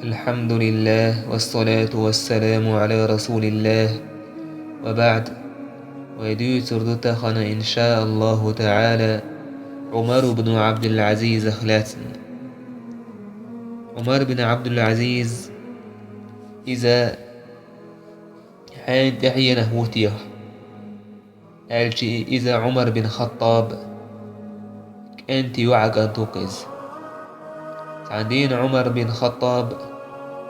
الحمد لله والصلاة والسلام على رسول الله وبعد. ويدوتردتخن إن شاء الله تعالى عمر بن عبد العزيز خلاتن. عمر بن عبد العزيز إذا حان تحيينه وتيه ألشي إذا عمر بن خطاب أنت يوعك أن توقز عندين عمر بن خطاب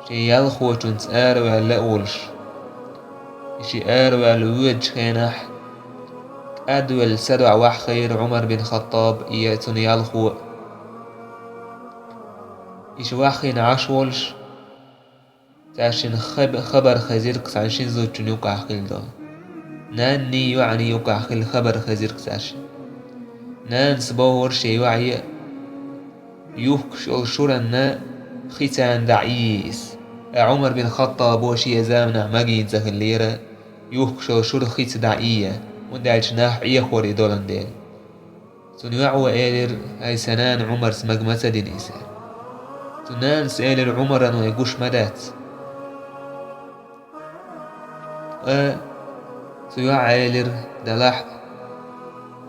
شي يلخو جنس آروى لأولش شي آروى لوج خينح أدول سدع وحخير عمر بن خطاب إياتون يلخو إيش وحخين عشولش تاشين خبر خزيرك سانشين زوجون يوقع خيل دو ناني يعني يوقع خيل خبر خزيرك ساشين نان سبور شي يوعي يوكشل شورنا ختان دعيس عمر بن خطاب وشي يزامنا مجين زخليرة يوكشل شور خيت دعية وندعش ناح يخوري دولان ديل سنوعو إيلر هاي سنان عمر سمجمسة دينيسة سنان سئلر عمر أنو يقوش مدات سيوع إيلر دلح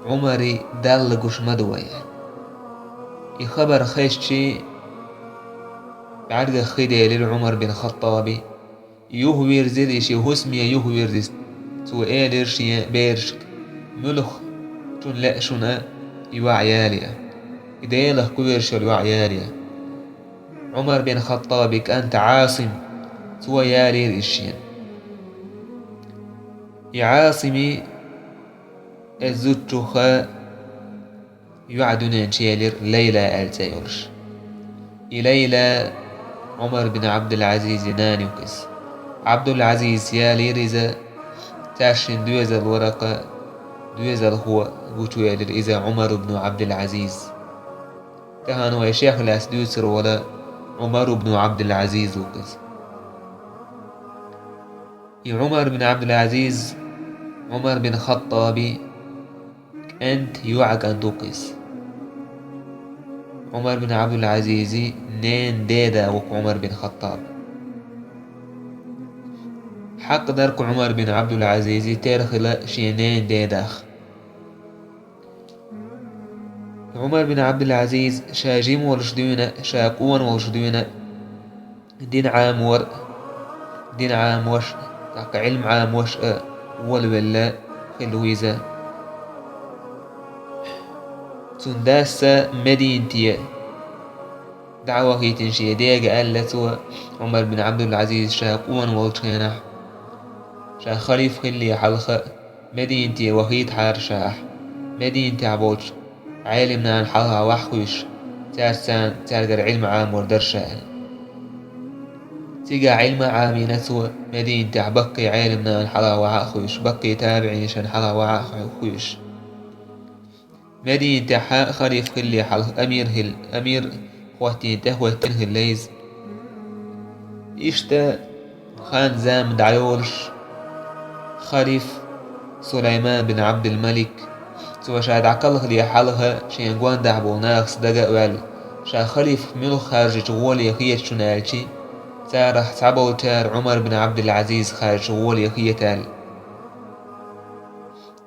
عمري دل قوش مدوية يخبر خيشتي بعد خيدي للعمر بن خطابي يهوير زيد إشي هسمي يهوير زيد سو إيلر شي بيرشك ملخ تون لا شنا يوعياليا إديله كويرش الوعياليا عمر بن خطابي كأنت عاصم سو يالير إشيان يعاصمي الزوجخا يعدنا شيلر ليلى التيورش إليلى عمر بن عبد العزيز نانيوكس عبد العزيز يالي رزا تاشن دويزا الورقة دويزا هو قوتو يالر إذا عمر بن عبد العزيز تهانو يا شيخ لاس دوسر ولا عمر بن عبد العزيز وكس عمر بن عبد العزيز عمر بن خطابي أنت يوعك أن توقس عمر بن عبد العزيز نين ديدا وك عمر بن خطاب حق درك عمر بن عبد العزيز ترخلا شينين ديداخ عمر بن عبد العزيز شاجيم ورشدونا شاقون ورشدونا دين عام وش تاك علم عام وش والولا خلويزة تنداسة مدينتي دعوة هي تنشي ديجا قالت عمر بن عبد العزيز شاقون والشينح شا خليف خلي حلقة مدينتي وخيت حار شاح مدينتي عبوش عالمنا عن حلقة وحوش تارسان تارجر علم عام وردرشان تيجا علم عامي نسوى مدينتي عبقي عالمنا عن حلقة وحوش بقي تابعي شان حلقة وحوش مدينتي خليف خلي حلقة أمير خواتي تهوى تنهي ليز إشتا خان زام دعيولش خليف سليمان بن عبد الملك سوى شاد عقله لي حالها شين قوان دعبو ناقص دقا وال شا خليف ملو خارج جوال يخية شنالشي تارح تعبو تار عمر بن عبد العزيز خارج جوال يخية تال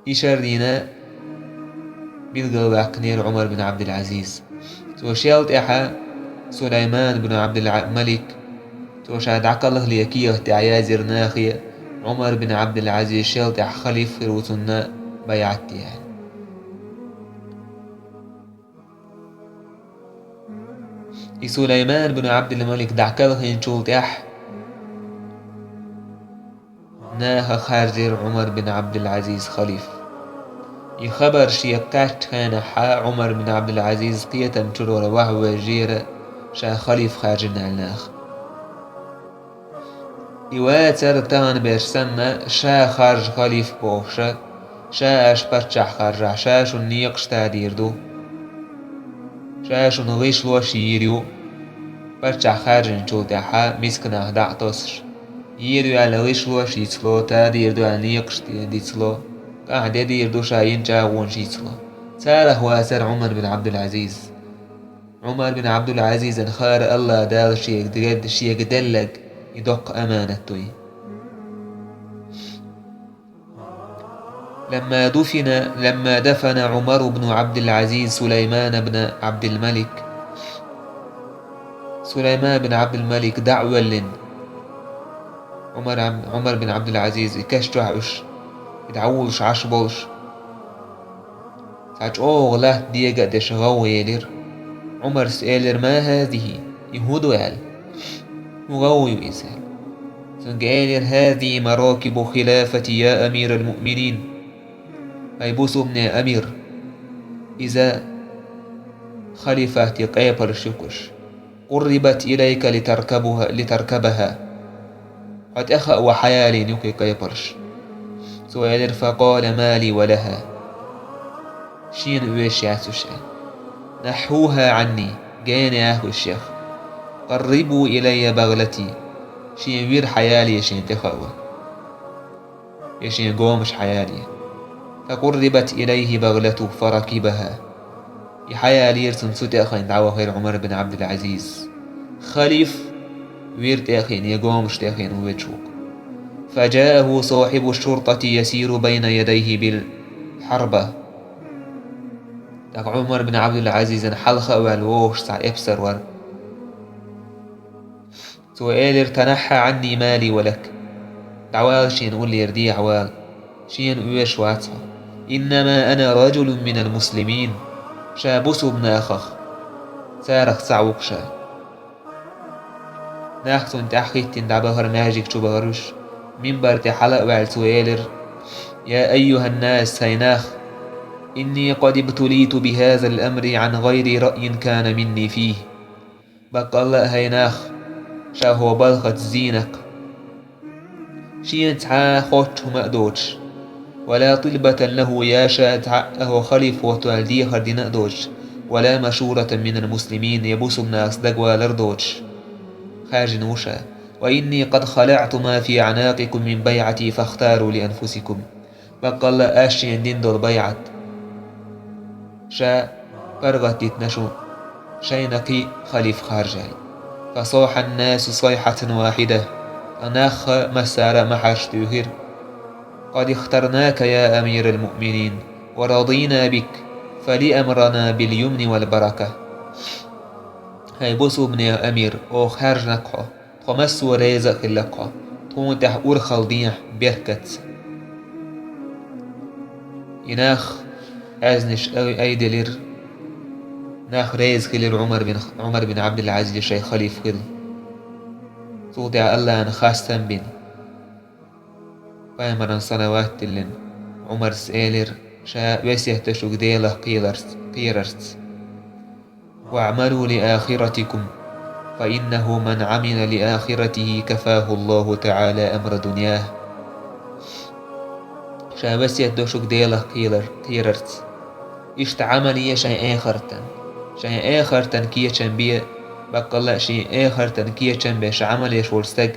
إشار دينا بيلقل باقنير عمر بن عبد العزيز سوى شيلت إحا سليمان بن عبد الملك سوى شاد عقله لي يكيه تعيازر ناخية عمر بن عبد العزيز شيلت إح خليف فروتنا بيعتيها سليمان بن عبد الملك دعكله شولت إح ناها خارجر عمر بن عبد العزيز خليف يخبر شيكات كان حا عمر بن عبد العزيز قية شرور وهو جيرة شا خليف خارجنا الناخ يواتر تان برسنا شا خارج خليف بوخشا شا أشبرتشح خارج شاشو النيقش تاديردو شاشو نغيش لو شيريو برتشح خارج نشوت حا مسكنا دعطوسر ييريو على غيش لو شيتلو تاديردو على نيقش ديتلو قاعد يديردو شاين جاوون شيتلو ساله واسر عمر بن عبد العزيز عمر بن عبد العزيز خار الله دال شيك دلق يدق أمانتوي. لما دفن عمر بن عبد العزيز سليمان بن عبد الملك، سليمان بن عبد الملك دعوة لن عمر بن عبد العزيز يكشتوعش يدعوش عشبوش ساج أوغله ديقا دش غويلر. عمر سألر ما هذه يهودو يال مغوي إسال سنقالر هذه مراكب خلافة يا أمير المؤمنين. أي بوسو من أمير إذا خليفة قيبر الشكش قربت إليك لتركبها قد أخأ وحيالي نكي قيبرش سؤال فقال مالي ولها شين ويش ياسوش نحوها عني جين ياهو الشيخ قربوا إلي بغلتي شين وير حيالي يشين تخوى يشين قومش حيالي. فقربت إليه بغلته فركبها يحيالي يرسم سوت أخين دعوة غير عمر بن عبد العزيز خليف وير تأخين يقومش تأخين ويتشوك. فجاءه صاحب الشرطة يسير بين يديه بالحربة. عمر بن عبد العزيز حلخ والووش سع إبسر ور سؤال تنحى عني مالي ولك دعوال شين قول يردي عوال شين ويش واتها إنما أنا رجل من المسلمين شابس ابن أخخ سارخ سعوك شا ناختن تحقيت دعبهر ناجيك شبهرش منبر تحلق والسويلر يا أيها الناس هيناخ إني قد ابتليت بهذا الأمر عن غير رأي كان مني فيه. بقى الله هيناخ شاهو بلغت زينك شين تعا خوش مأدوش ولا طلبة له يا شاتعه خليف وتالدي خردنا دوش ولا مشورة من المسلمين يبوس الناس دقوا لردوش خارج نوشا. وإني قد خلعت ما في عناقكم من بيعتي فاختاروا لأنفسكم. بقى الله آشين دين دول بيعت شا فرغت يتنشو شينقي خليف خارجاي. فصاح الناس صيحة واحدة فناخ مسار محرش تيهر قد اخترناك يا أمير المؤمنين ورضينا بك فلأمرنا باليمن والبركة. هاي بوسو ابن يا أمير أو خارج نقع خمس وريزة في اللقع تونتح أرخل ديح بيركت يناخ أزنش أي دلير ناخ ريز خلير عمر بن عبد العزيز شيخ خليف خل توضع الله أن خاستن بين فايمران صلوات لن عمر سئلر شا ويسيه تشوك ديله قيررت واعملوا لآخرتكم فإنه من عمل لآخرته كفاه الله تعالى أمر دنياه. شا ويسيه تشوك ديله قيررت إشت عملية شيء آخرتن كيشن بيه بقى الله شيء آخرتن كيشن بيش عمليش ورستق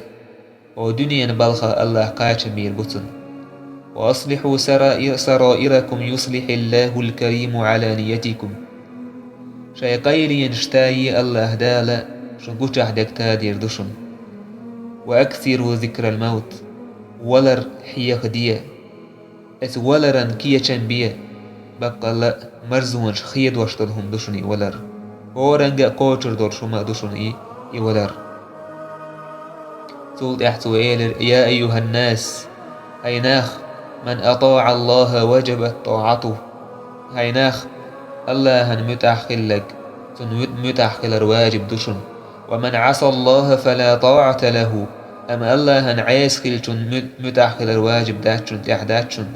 ودنيا بلخ الله قاچ مير بطن. وأصلحوا سرائركم يصلح الله الكريم علانيتكم. شاي قيري ينشتاي الله دالا شنقوش أحدك تادير دشن. وأكثروا ذكر الموت ولر حيق ديه ولرن كيشن بيه بقى الله مرزون خيد واشتلهم دشني ولر ورنجا قوشر دور شما دشن إي ولر. سولت احتو إيلر يا أيها الناس هيناخ من أطاع الله وجبت طاعته. هيناخ الله متأخلك متأخل واجب دشن. ومن عصى الله فلا طاعة له أما الله عيس خلشن متأخل الواجب داتشن تحداتشن.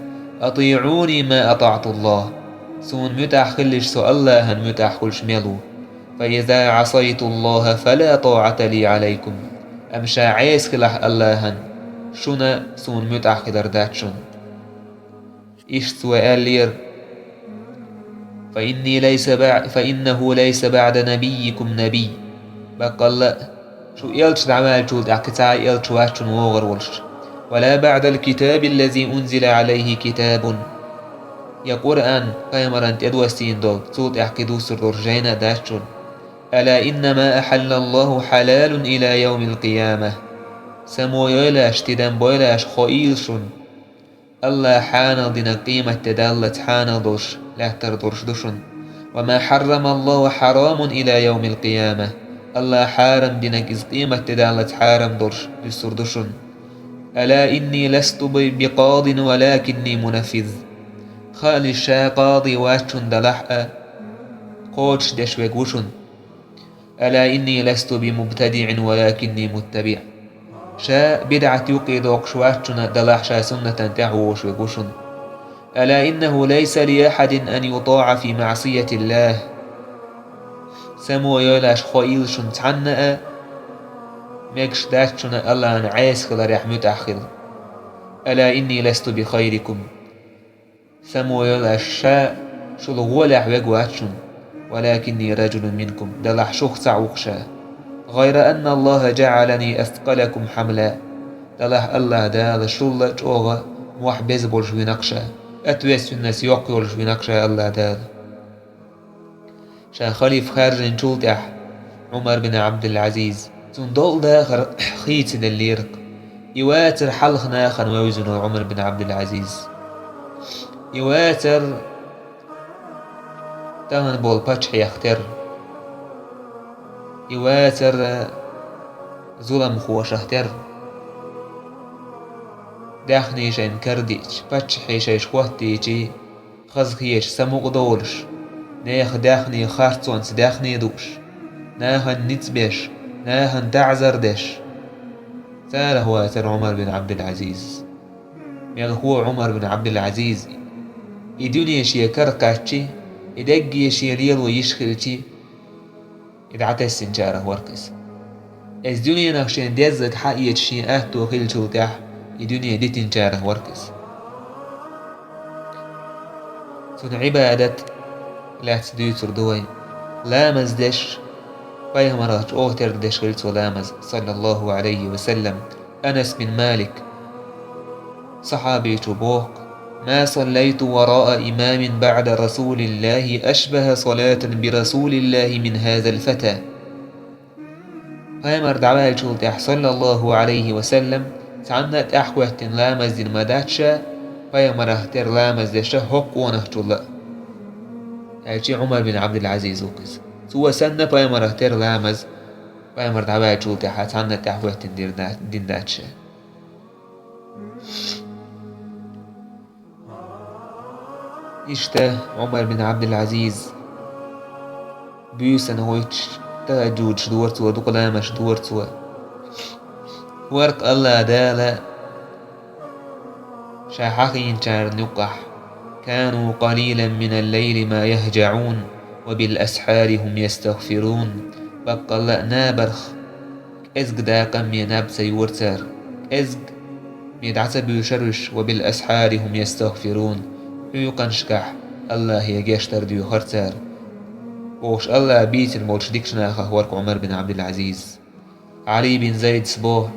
أطيعوني ما أطعت الله سون متأخلش سو الله متأخلش ميلو. فإذا عصيت الله فلا طاعة لي عليكم أمشى عيس خلح الله شنا سون متأخر داتشن. إيش سؤال لير فإنه ليس بعد نبيكم نبي. بقى الله شو يلش دعمال شو دعكتا يلش واشن وغر ولش ولا بعد الكتاب الذي أنزل عليه كتاب. يا قرآن قيمران تدوستين دول صوت احكدو سر رجينا داتشن ألا إنما أحل الله حلال إلى يوم القيامة سمو يلاش تدن بويلاش خويلشن الله حان دين قيمة تدالت حان دوش لا تردرش دوشن وما حرم الله حرام إلى يوم القيامة الله حارم دينك إز قيمة تدالت حارم درش لسردشن ألا إني لست بقاض ولكني منفذ خالي الشا قاضي واشن دلحأ قوتش دشوك وشن ألا إني لست بمبتدع ولكني متبع شا بدعة يقيد وقشواتشن دلح شا سنة تعوش وقشن ألا إنه ليس لأحد أن يطاع في معصية الله سمو يولاش خويلشن تعنأ ميكش داتشن الله نعيس خلال يحمد أخل ألا إني لست بخيركم سمو يولاش شا شلغولح وقواتشن ولكني رجل منكم دلح شخص عوقشا غير أن الله جعلني أثقلكم حملا دلح الله دال شلة جوغا محبز برش ونقشا أتويس الناس يقولش ونقشا الله دال شا خليف خارج شلتح عمر بن عبد العزيز تندول داخر خيت دليرك يواتر حلخ ناخن ويوزن عمر بن عبد العزيز يواتر تهن بول باتش يختر يواتر ظلم خوش اختر داخني شين كرديش باتش حيشيش خواتيجي خزخيش سموق دولش ناخ داخني خارتونس داخني دوش ناهن نتبش ناهن تعزردش سال هو عمر بن عبد العزيز ميل هو عمر بن عبد العزيز يدوني شي كركاتشي يدقي شي ريل ويشخلتي يدعت السنجارة وركس از دنيا نخشين ديزك حقية شي اهتو خيل شلتاح يدوني دي تنجارة وركس سن عبادة لا تدوي تردوي لا مزدش بايه مرات اوتر دش خيل سلامز صلى الله عليه وسلم أنس بن مالك صحابي تبوك ما صليت وراء إمام بعد رسول الله أشبه صلاة برسول الله من هذا الفتى فيمر دعوال شلتح صلى الله عليه وسلم تعنت أحوة لامز دين مداتشا فيمر اختر لامز دشا حق ونهجل هالشي عمر بن عبد العزيز وكز سوى سنة فيمر اختر لامز فيمر دعوال شلتح تعنت أحوة دين داتشا إشتا عمر بن عبد العزيز بيوسن هويتش تاجوج دورتوا دقلامش دورتوا ورق الله دالا شاحقين شار نقح كانوا قليلا من الليل ما يهجعون وبالأسحار هم يستغفرون بقى الله نابرخ إزق داقا ميناب سيورتار إزق ميدعس بيشرش وبالأسحار هم يستغفرون يقنشكح الله يجيشتر ديو خرتار وش الله بيت المولش ديكشناخه ورق عمر بن عبد العزيز علي بن زيد سبوه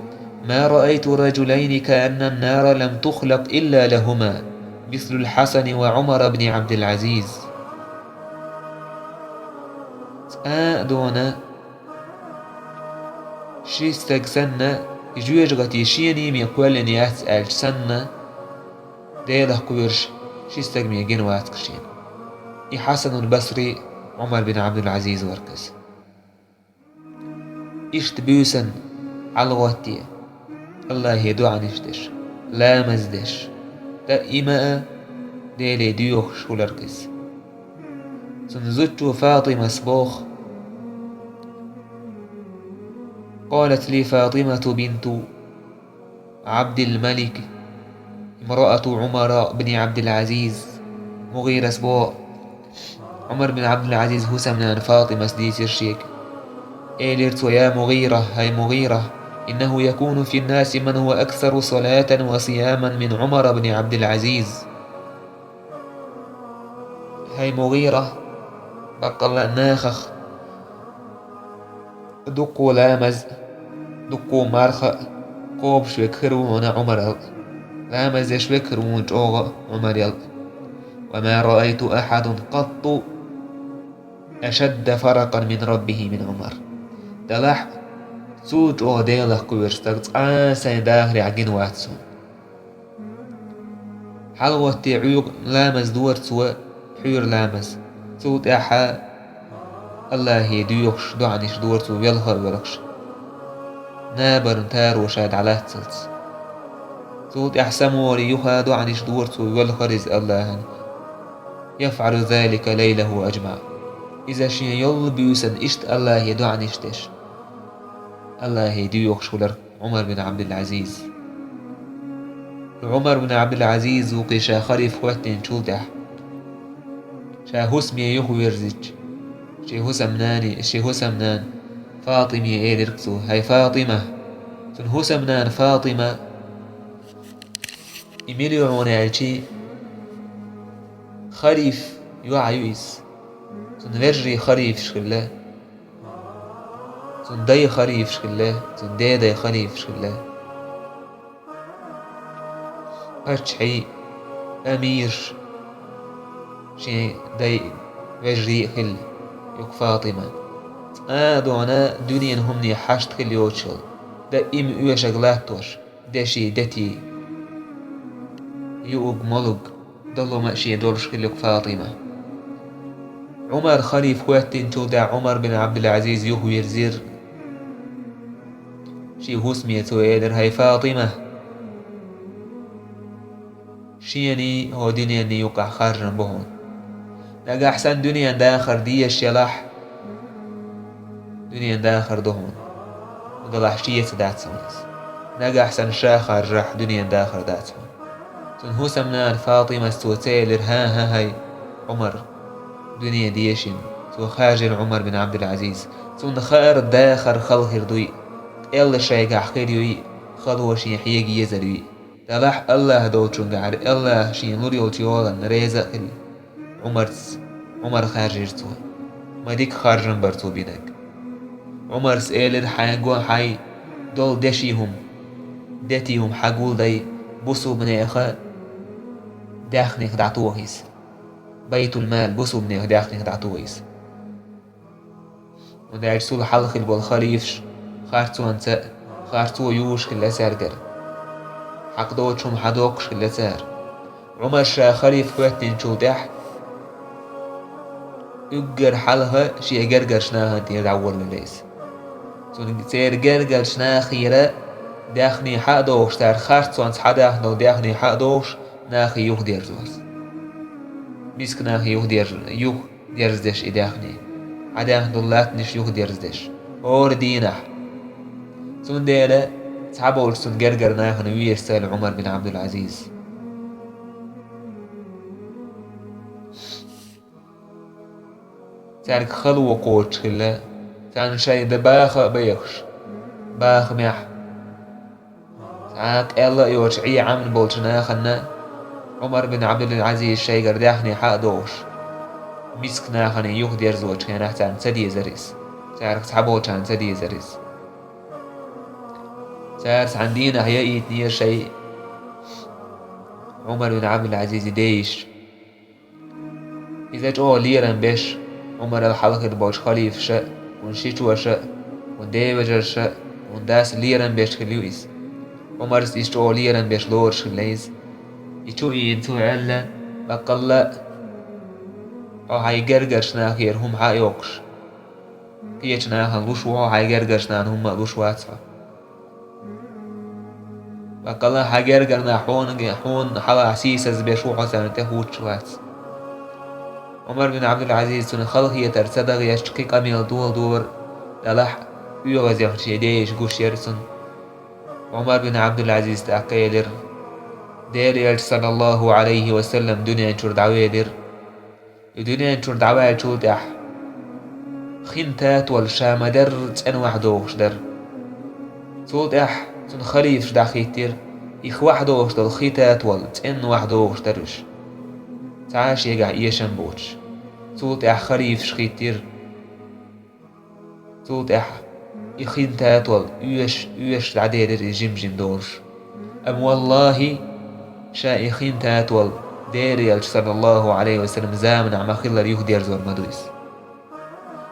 ما رأيت رجلين كأن النار لم تخلق إلا لهما مثل الحسن وعمر بن عبد العزيز دونا شيستك سنة يجويجغتي شيني ميقوالني أسأل سنة ديله قويرش شيستك ميقين واتكشين حسن البصري عمر بن عبد العزيز وركز إشت بيوسن على غوتي الله يدو عن إشتش لا مزدش دائما ديلي ديوخ شولركز سنزجت فاطمة سبوخ قالت لي فاطمة بنت عبد الملك امرأة عمر بن عبد العزيز مغيرة سبوخ عمر بن عبد العزيز هو سمنان فاطمة سديت الشيك إيلرت ويا مغيرة هاي مغيرة إنه يكون في الناس من هو أكثر صلاة وصياما من عمر بن عبد العزيز هاي مغيرة بقى الله ناخخ دقو لامز دقو مارخ قوب شوكرون عمر لامز شوكرون جوغ عمر يل وما رأيت أحد قط أشد فرقا من ربه من عمر دلح سوج أو ديلخ كويرستغ سين داخل عجين واتسون حلوة عيوق لامز دور سوى حير لامز سوت أحا الله يديوخش دعنيش دور سوى يلخر ورقش نابر تار وشاد على تسلس سوت أحسموري يخا دعنيش دور سوى يلخر إز الله يفعل ذلك ليله أجمع إذا شين يل بيوسن إشت الله يدعنيش تش الله يديوخش ولر عمر بن عبد العزيز عمر بن عبد العزيز وقي شا خريف خوتين شولتح شا هسمي يخو يرزج شي هسمنان فاطمة إيركسو هاي فاطمة تن هسمنان فاطمة إميليون عالشي خريف يوعيويس تن فرجي خريف شكله تن داي خريف شكله تن داي خريف شكله أرشحي أمير شي داي وجري خل يك فاطمة دونا دنيا همني حشت خل يوتشل دا إم شغلاتوش دشي دتي يوق ملق دلو ماشي دورش خل يك فاطمة عمر خليف خواتين تودا عمر بن عبد العزيز يهو يرزير شي هسمية تويدر هاي فاطمة شيني هو دنيا ني يوقع خارجا بهون نقا أحسن دنيا داخر دي الشلاح دنيا داخر دهون ودلح شية دات سونس نقا أحسن شاخر راح دنيا داخر داتهم تنهو سمنان فاطمة ستوتيلر ها هاي عمر دنيا ديشن تو خاجل عمر بن عبد العزيز تون خير داخر خلخر دوي إلا شايقع خيريوي خلوة شي حيقي يزريوي دلح الله دوتشون قعر الله شي نوريول تيولا ريزا عمر خارجرتو مديك خارجن برتو بينك عمر سئلر حاجون حي دول دتيهم حقول داي بوسو من اخا داخنك دعتوهيس بيت المال بوسو من اخا داخنك دعتوهيس وداعي سول حلق البولخريفش خارتو يوش كلا سارقر حق دوتشم حدوقش كلا سار عمر شا خريف خواتين شو دح يقر حلها شي جرجر شناها تير عول ليس تير جرجر شنا خيرة داخني حدوش تار خارت وانس حدا نو داخني حدوش ناخي يوخ دير زوز ميسك ناخي يوخ دير زدش إداخني عدا دولات نش يوخ دير زدش اور دينح سون ديلا تعبول سون جرجر ناخن ويرسال عمر بن عبد العزيز تارك خلوة قوتش كلا تان شاي دباخ بيخش باخ مح تاك الله يوش عي عمن بولشنا خنا عمر بن عبد العزيز شاي قرداخني حق دوش مسكنا خني يوخ دير زوج كان احتان سدي زريس تارك تعبول كان سدي زريس تارس عندينا هيئة نير شيء عمر بن عبد العزيز ديش إذا جو ليرا بيش عمر الحلقة بوش خليف شاء ونشيشوا شاء ونديبجر شاء ونداس ليرا بيش خليويس عمر استيشتو ليرا بيش لورش خليز يتو ينتو علا بقلا أو هاي جرجرش ناخير هم حايوكش كيش ناخن لوشوا هاي جرجرش نان هم لوشواتها بقلا هاي جرجر حون حلا عسيسة بيشو حسن تهوت شوات عمر بن عبد العزيز تون خلق يترصدق يشتكي قميل دور دلح يغز يخشي ديش قوش يرسن عمر بن عبد العزيز تأكيدر دير صلى الله عليه وسلم دنيا انشور دعويدر دنيا انشور دعويد شو تح خنتات والشام در تن وحدوش در صوت اح تن خليفش داخيتر يخ وحدوش در خيتات والتن وحدوش درش تعاش يقع يشن بوش صوت اح خريف شخيتير صوت اح يخين تاتول يوش العديد جيم دورش أم والله شا يخين تاتول ديري صلى الله عليه وسلم زامن عما خلر يهدير زور مدويس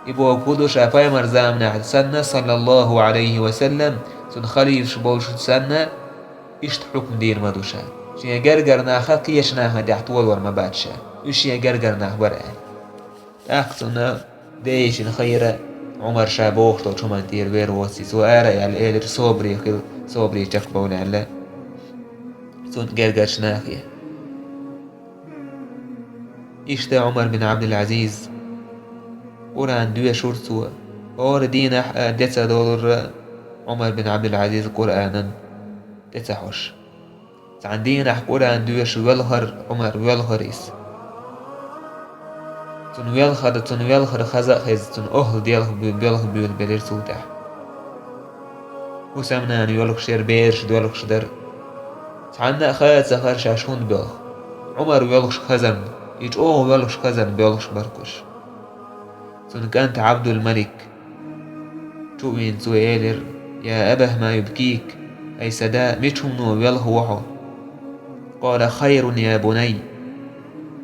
إبو كودو شافاي مرزامنا سنة صلى الله عليه وسلم سن خليف شبولش سنة إشت حكم دير مدوشا شيا جرجر ناخا قيش ناخا دي احتوال ورما باتشا إشيا جرجر ناخ برأي أخصنا ديش خيرة عمر شابوخ تو شمان دير بير وسي سوارا يعني إلر صوبري خل صوبري جاك بولي على سن جرجر شناخية إشتا عمر بن عبد العزيز قرآن دوية شورتو اور دينا ديتا دولار عمر بن عبد العزيز قرآنا ديتا حوش عندنا قرآن دوية شو يلهر عمر يلهر إس تن يلهر خزا خز تن أهل دياله بيل بلير سوتح وسمنا أن يلوك شير بيرش دولك شدر عندنا خاد سخر شاشون بيل عمر يلوكش خزن يجوه يلوكش خزن بيلوكش بركش تن كانت عبد الملك توين سويلر يا أبه ما يبكيك أي سدا ميتهم نو يله وحو قال خير يا بني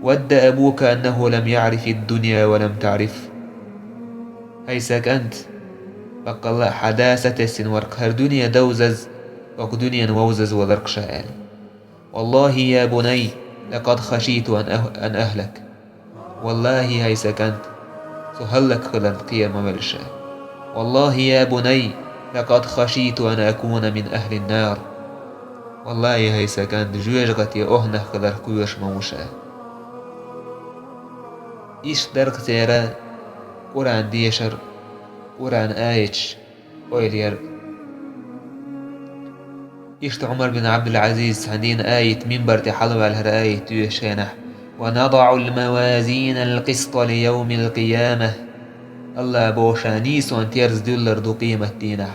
ود أبوك أنه لم يعرف الدنيا ولم تعرف هيسك أنت فقال حداثة السن ورق هر دنيا دوزز وك دنيا ووزز وذرق شائل والله يا بني لقد خشيت أن أهلك والله هيسك أنت سهلك خلال قيام ملشا والله يا بني لقد خشيت أن أكون من أهل النار والله هيسك أنت جوجغتي أهنه خلال كويش موشا إيش درق تيرا قرآن ديشر قرآن آيش ويلير إيش عمر بن عبد العزيز عندين آية منبر تحلو على الآية تيشينه ونضع الموازين القسط ليوم القيامة الله بوشا نيسو أن تيرز دولار دو قيمة دينا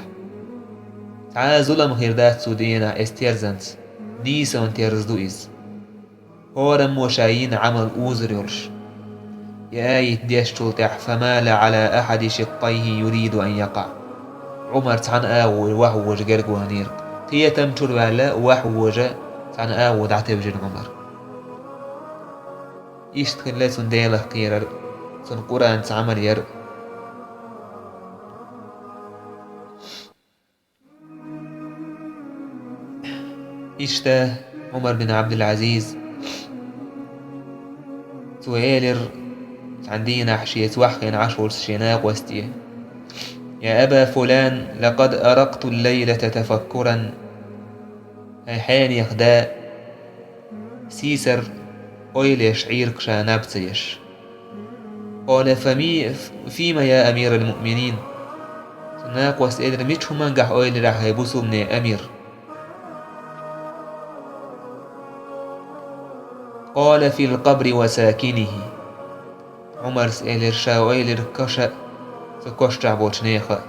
تعال ظلم خيردات سودينا استيرزنس نيسو أن تيرز دو إز هورم وشاين عمل أوزر يرش يا آية ديش تلتح فمال على أحد شقيه يريد أن يقع عمر تعن آول وحوج قرقوانير هي تمتر بالا وحوج تعن آول دعتب جن عمر إيش تخلي سنديله قيرر سن قرآن تعمل ير إشتا عمر بن عبد العزيز سويلر عندنا حشية وحقين عشر شناق وستيه يا أبا فلان لقد أرقت الليلة تفكرا حين يخداء سيسر أويل يشعيرك شانابتيش قال فيما يا أمير المؤمنين ناق وسئل ميتشو منجح أويل راح يبوسو من أمير قال في القبر وساكنه عمر سئل شاويل كشأ فكشتع بوشنيخة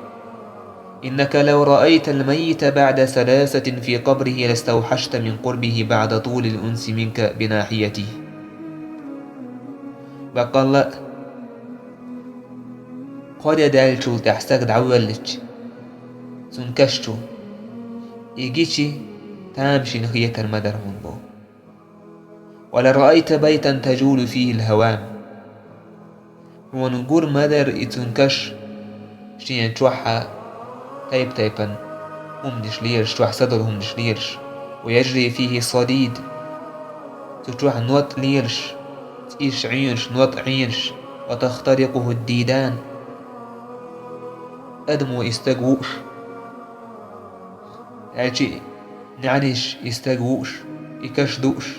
إنك لو رأيت الميت بعد ثلاثة في قبره لاستوحشت من قربه بعد طول الأنس منك بناحيته بقال قد دالشو تحسك دعوالج سنكشتو إيجيشي تامشي نخيك المدر منبو ولرأيت بيتا تجول فيه الهوام ونقول مدر إتنكش شين توحى تايبا همدش ليرش توح صدر همدش ليرش ويجري فيه صديد تتوح نوط ليرش تيش عينش نوط عينش وتخترقه الديدان أدمو يستقوش أجي نعنيش يستقوش يكشدوش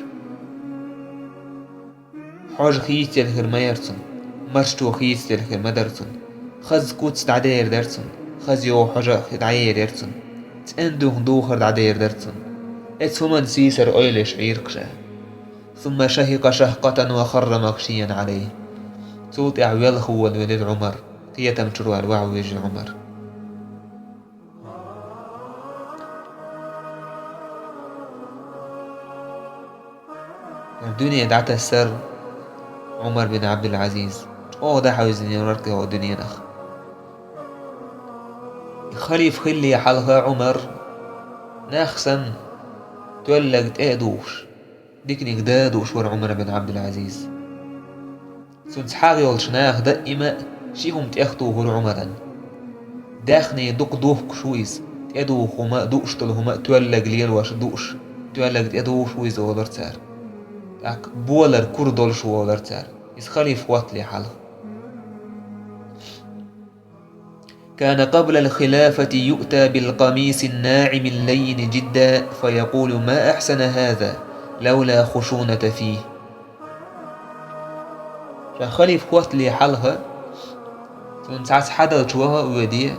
حاج خيت يلخر ما يرسن مرشتو خيت يلخر ما درسن خز كوتس دعدير درسن خز يو حاجة دعير درسن تندو هندوخر دعدير درسن اتسومن سيسر أيلش عيركشه ثم شهق شهقة وخر مغشيا عليه صوت أعويل هو الولد عمر قيتم تروى الوعويج عمر الدنيا دعت السر عمر بن عبد العزيز ده حوزن يركه ودنيا نخ خليف خلي حلها عمر ناخسن تولقت دوش ديكنيك دادوش ور عمر بن عبد العزيز سنسحاغي والشناخ دائما شيهم تأخدوه عمرا داخني دوق دوه كشويز تأدو خما دوش تلهما تولق ليل واش دوش تولق تأدو شويز ولر تار تاك بولر كردول شو ولر تار إس خليف واتلي حاله. كان قبل الخلافة يؤتى بالقميص الناعم اللين جدا فيقول ما أحسن هذا لولا خشونة فيه. خليف واتلي حالها تون ساعات حدا تشوها ودي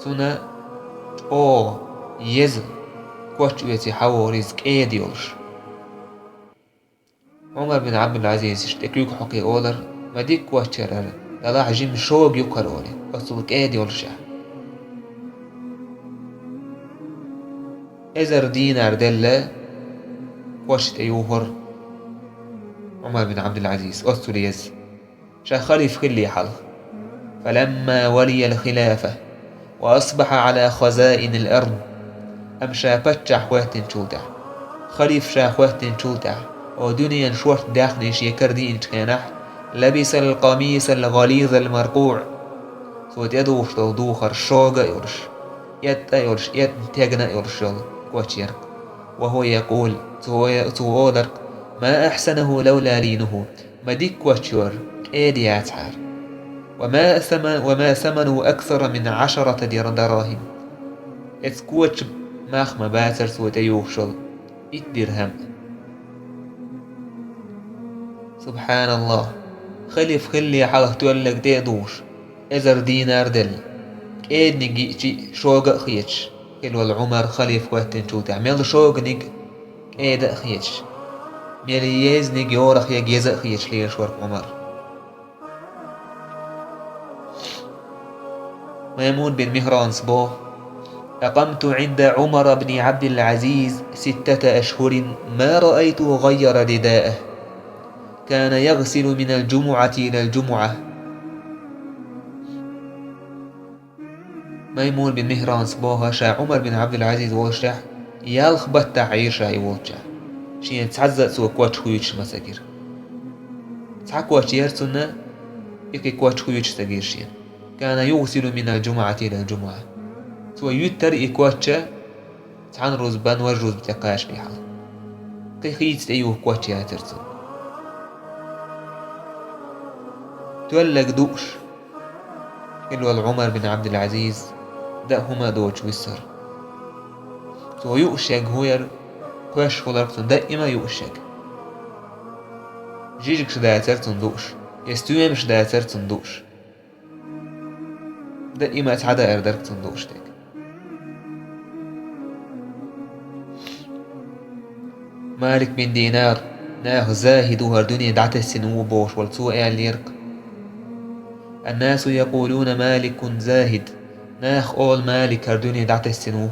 تون او يز كوتش ويتي حوريز كيديولش. عمر بن عبد العزيز اشتكيك حقي اولر ما ديك كوتشرر لا عجيم شوق يقر اولي اصل كيديولش ازر دينار دلة كوتش ايوهر عمر بن عبد العزيز اصل يز شا خليف خلي حل. فلما ولي الخلافة وأصبح على خزائن الأرض أمشى فتح وقت شوتع خليف شاخ وقت شوتع ودنيا شوت داخل شيكر دي انتكانح لبس القميص الغليظ المرقوع سوت يدوش توضوخر شوغا يورش يت يورش يت تيغنا يورش كوتشير وهو يقول تودرك ما أحسنه لولا لينه ما ديك كوتشير ايدي عتحار وما ثمنه أكثر من 10 دراهم اسكوتش ماخ مباتر سوت يوشل 100 درهم. سبحان الله خليف خلي حاله تولك ديدوش ازر دينار دل ايد نجي شوق خيتش كلو العمر خليف وقتن شو تعمل شوق نج ايد خيتش ميليز نج يورخ يجيز خيتش ليش ورق عمر. ميمون بن مهران صبوه أقمت عند عمر بن عبد العزيز 6 أشهر ما رأيته غير رداءه كان يغسل من الجمعة إلى الجمعة. ميمون بن مهران صبوها شا عمر بن عبد العزيز وشح يالخ بطا عيشا يوجع شين تعزق سوى كواتش خويتش مساكير تعا كواتش يرسونا يكي كواتش خويتش ساكير شين كان يغسل من الجمعة إلى الجمعة سوى يتر إكواتشا تعان روزبان والروز بتقاش بيحال كي خيت أيوه كواتش ياترسون تولق دوش كلو العمر بن عبد العزيز دأهما دوش ويسر سو يؤشق هوير كواش فولاركتون دائما يؤشق جيجك شداترتون دوش يستويم شداترتون دوش دائما اتعدى اردركتون دوش تك. مالك بن دينار ناه زاهد هردوني دعت السنو بوش والسوء الليرق. الناس يقولون مالك زاهد ناخ أول مالك هردوني دعت السنو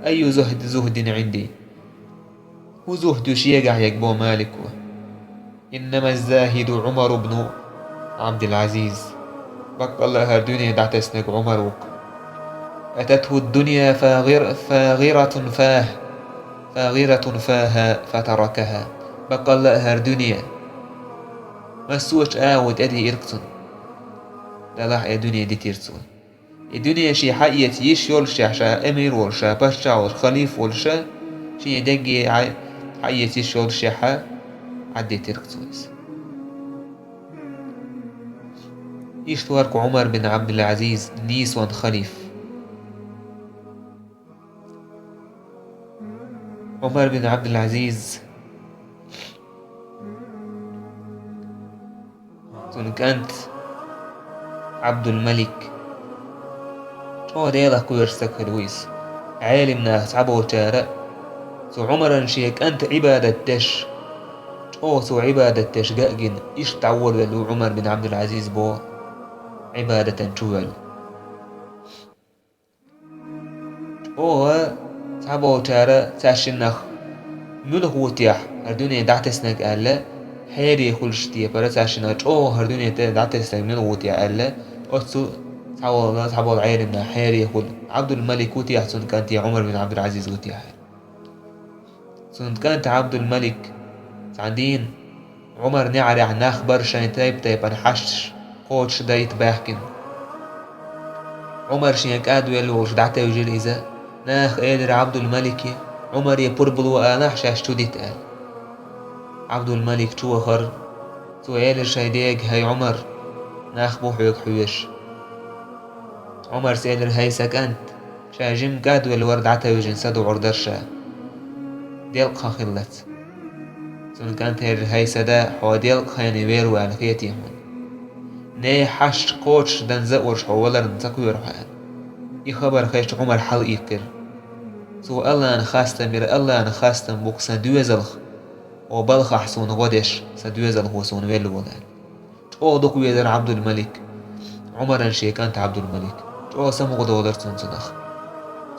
أي زهد عندي هو زهد شيقع يقبو مالك إنما الزاهد عمر بن عبد العزيز بقى الله هردوني دعت السنق عمر أتته الدنيا فاغرة فاها فتركها بقى الله هردوني ما سوش آود أدي إركتون لا لا الدنيا دي تيرسون الدنيا شي حقية يش يولشا شا أمير ولشا باشا والخليف ولشا شي دقي حقية يش يولشا حا عدي تيركتوز. يشتوارك عمر بن عبد العزيز نيسوان خليف. عمر بن عبد العزيز كانت عبد الملك شو ديلا كويرسك لويس عالم ناس عبو تارا سو عمر شيك أنت عبادة تش شو سو عبادة تش قاقن إيش تعول له عمر بن عبد العزيز بو عبادة تشوال شو عبو تارا تاشنخ ملهو تيح هردوني دعت سنك ألا حيري خلشتي برس عشان هردوني دعت سنك ملهو تيح ألا أتسو تعول عيرنا حيري خل عبد الملك وتيح سن كانت عمر بن عبد العزيز وتيح سن كانت عبد الملك عندين عمر نعري عن أخبار شان تايب أنا حشش قوتش دايت باحكن عمر شينك أدويل وشدعته وجير إذا ناخ قادر عبد الملك عمر يبربل وآنح شاشتوديت قال عبد الملك شو خر سؤال شايديك هاي عمر ناخ بوحيك حويش عمر سيدر هاي سكنت شاجم قادويل ورد عتوجن سدو عردرشا ديلقها خلت سن كانت هاي سدا حواديلق خاني ويرو على خيتي هون ني حش قوتش دن زقورش حولر نتاكو يروحان يخبر خيش عمر حل يقر سو الله أنا خاستم يرى الله أنا خاستم بوك سندوزلخ وبلخ أحسون غدش سندوزلخ وسون ويلو ولان او دوك ويدر عبد الملك عمر انشيك أنت عبد الملك او سمو دولار سن سنخ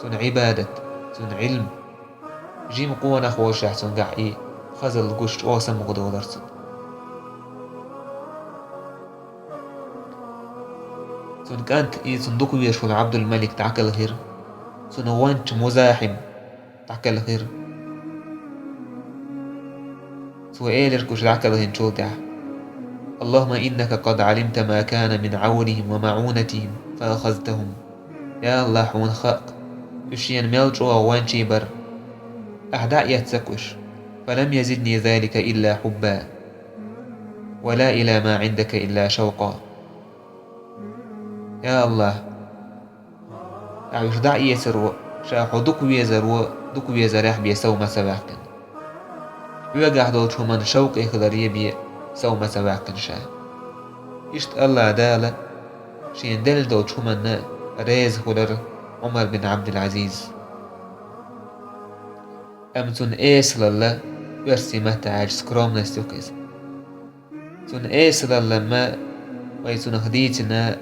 سن عبادة سن علم جيم قوانا خوش احسن قاعي خزل قشت او سمو دولار سن سن كانت سن دوك ويشون عبد الملك تعكل غير سن وانش مزاحم تعكل غير سو ايلر كش تعكل هين شوتع اللهم إنك قد علمت ما كان من عونهم ومعونتهم فأخذتهم يا الله حون خاق يشين ملج وان شيبر أحداء يتسكوش فلم يزدني ذلك إلا حبا ولا إلى ما عندك إلا شوقا يا الله أعيش دع يسرو شاحو دكو يزرو دكو يزرح بيسو ما سواكن ويقع دولتو من شوق إخضر يبي سو ما سواكن شا إشت الله دالة شين دل دولتو من ريز خلر عمر بن عبد العزيز أمتون إيس لله يرسي متى عاجز كرام نستوكيز تون إيس لله ما ويتون خديتنا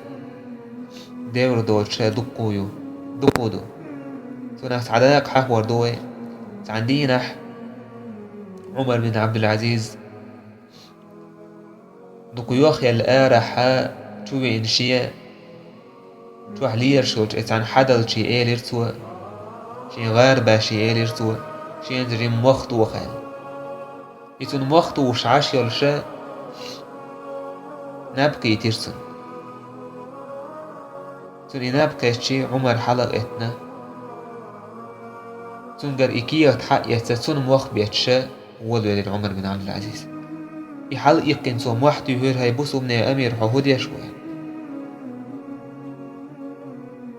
دور دولتشا دقويو دقودو تون أتعداق حفور دوي تعندينا عمر بن عبد العزيز دقيوخ الآرحة توي إنشيا تو حلير شوج إتعن حدل شي إيلر تو شي غاربة شي إيلر تو شي انزري موخت وخال إتون موخت وشعاش يلشا نبقي ترسن توني نبقي شي عمر حلق إتنا تنقر إكيا تحق يتسون موخت بيتشا ولد عمر بن عبد العزيز يحل يقين سو موحد يهير هاي بوسو من أمير حهود يشوى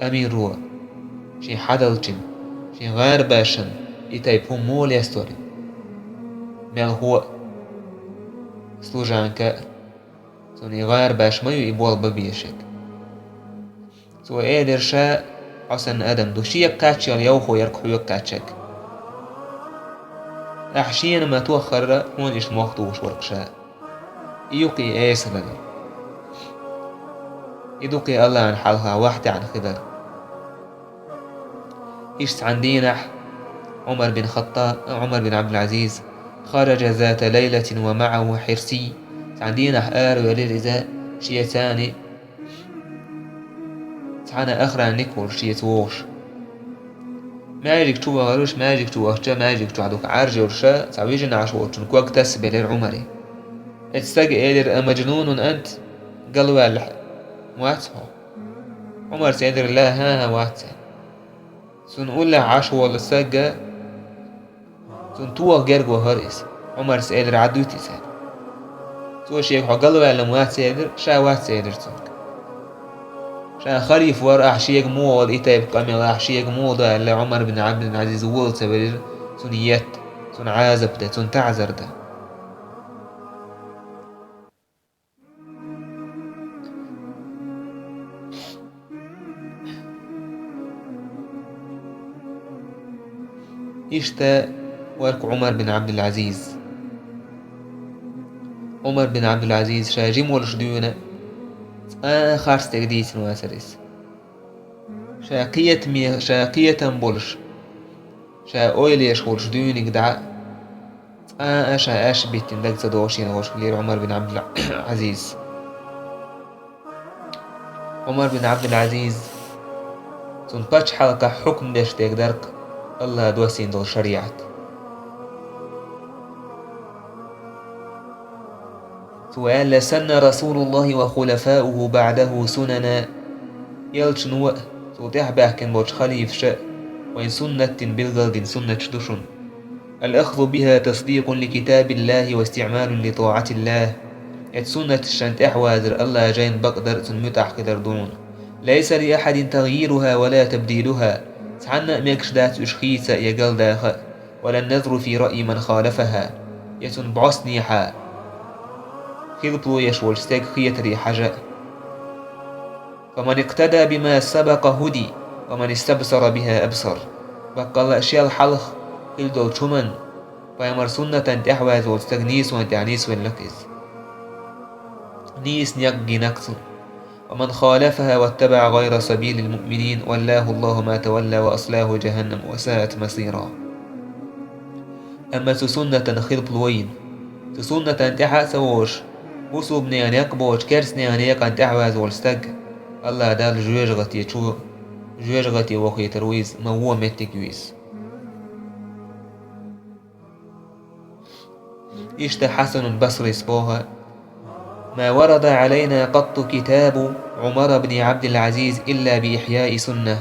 أمير روا شي حدلتن شي غير باشن يتايبهم مول يستوري مال هو سلوجانكا سوني غير باش ما يبول ببيشك سو ايدر شا عسن أدم دو شي يكاتش يوخو يركحو يكاتشك أحشين ما توخر هون إيش موقتوش ورقشاء يوقي إيس لنا يدوقي الله عن حالها واحدة عن خضر إيش عندينا عمر بن خطاب عمر بن عبد العزيز خرج ذات ليلة ومعه حرسي عندينا آر وليل إذا شيتاني تعانا أخرى نكور شيتوش ماجيك تو غروش ماجيك تو أخجا ماجيك تو عدوك عارجي ورشا تعويجنا عشوة تنكوك تسبي للعمري اتستاق إيدر أمجنون أنت قالوا اللح واتسو عمر سيدر لا ها واتسو سنقول له عشوة للساقة سنتوه جرق وهريس عمر سيدر عدوتي سيدر سوى شيخ قالوا اللهم واتسيدر شا واتسيدر تنك شا خريف ور أحشيك مول إتايب قامل أحشيك مول ده اللي عمر بن عبد العزيز وول سبيل سنيات سن عازب ده سن تعذر ده إشتا ورك عمر بن عبد العزيز عمر بن عبد العزيز شاجم ولشديونا آخر استقديس نواسرس شاقية بولش شا أويليش ولشديونك دعا شا آش بيتن دك زدوشين وشكلير عمر بن عبد العزيز عمر بن عبد العزيز تنباتش حلقة حكم ديش تقدرك الله دوسين دول شريعت سؤال سن رسول الله وخلفاؤه بعده سننا يلش نوء سوتح بحكن بوش خليف شاء وإن سنة بالغلد سنة شدشن الأخذ بها تصديق لكتاب الله واستعمال لطاعة الله سنة الشنت أحوازر الله جين بقدر سنمتح قدر دون ليس لأحد تغييرها ولا تبديلها سحنا ميكش دات أشخيص يقل داخل ولا النذر في رأي من خالفها يتن بعصنيحا خلطو يشول ستيك خيتري حاجة فمن اقتدى بما سبق هدي ومن استبصر بها أبصر بقى الله أشياء الحلخ خلطو شمن فيمر سنة تحواز واستغنيس وانتعنيس واللكز نيس نيقي نقص ومن خالفها واتبع غير سبيل المؤمنين ولاه الله ما تولى وأصلاه جهنم وساءت مصيرا أما سنة خلط الوين سنة تحا سووش وصو بنيان يقبوش كرسني أن يقن تحواز والستق الله دال جوجغتي تشو جوجغتي وخي ترويز ما هو متكويز إشت حسن البصري سبوها ما ورد علينا قط كتاب عمر بن عبد العزيز إلا بإحياء سنة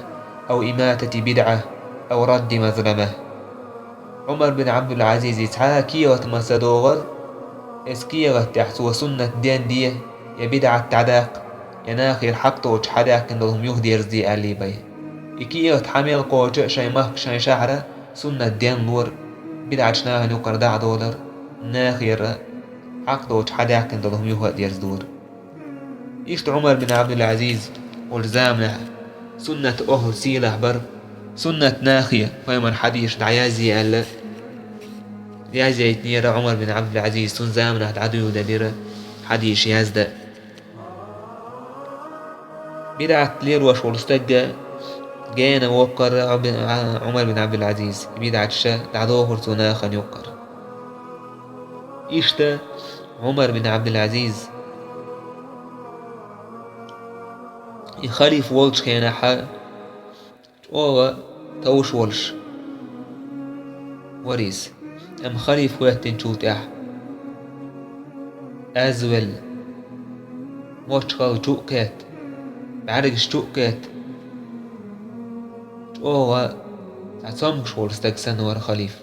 أو إماتة بدعة أو رد مظلمة عمر بن عبد العزيز يتعا كيرة مسدوغر اسكيرة تحسو سنة دين ديه يبدعة تعداق يناخير حقته وتحداق كندهم يهدي رزي علي بي إكيرة حميل قوة شاي مهك شاي شعرة سنة دين نور بدعة شناها نوكر $10 ناخير حقته وتحداق كندهم يهدي رزدور إشت عمر بن عبد العزيز والزامنة سنة أهل سيلة بر سنة ناخية فيمن حديش دعيازي ألا يازي يتنير عمر بن عبد العزيز سن زامنة عدو دليرة حديش يازد بدعة لير وشولستقى جينا وقر عمر بن عبد العزيز بدعة شا دعوه رتناخا يقر إشتا عمر بن عبد العزيز يخليف ولش كينا حا أو توش ولش وريس أم خليف وقتين شوت أزول موش خال جوكات بعرقش جوكات أو تعصمش ولستك سنور خليف